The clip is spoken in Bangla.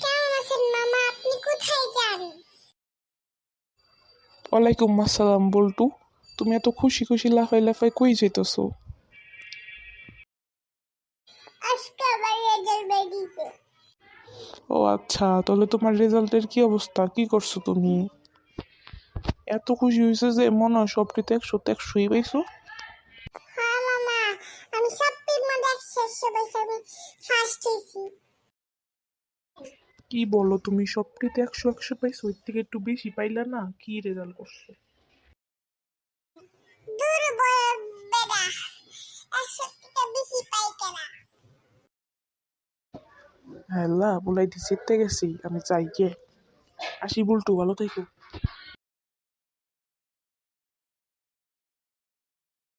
কেমন আছেন মামা? আপনি কোথায় যান? ওয়ালাইকুম আসসালাম বল্টু। তুমি এত খুশি খুশি লাফাই লাফাই কই যেতেছো? আজকে আবার রেজাল্ট বেরিয়েছে। ও আচ্ছা, তাহলে তোমার রেজাল্টের কি অবস্থা? কি করছো তুমি? এত খুশি হয়েছে যে মনে হয় সবটিতে 100-100ই পাইছো। হ্যাঁ মামা, আমি সবটির মধ্যে 100 পাইছি, আমি ফার্স্ট হয়েছি। কি বলো, তুমি সবটিতে 100-100 পাইছো? এর থেকে একটু বেশি পাইলা না? কি রেজাল্ট করছো? দূর বয়ের বেড়া, 100 থেকে বেশি পাই কেনা। হ্যাঁ, বলাই দিছি, জিততে গেছি, আমি চাই কে আসি। বল্টু, ভালো থেকো।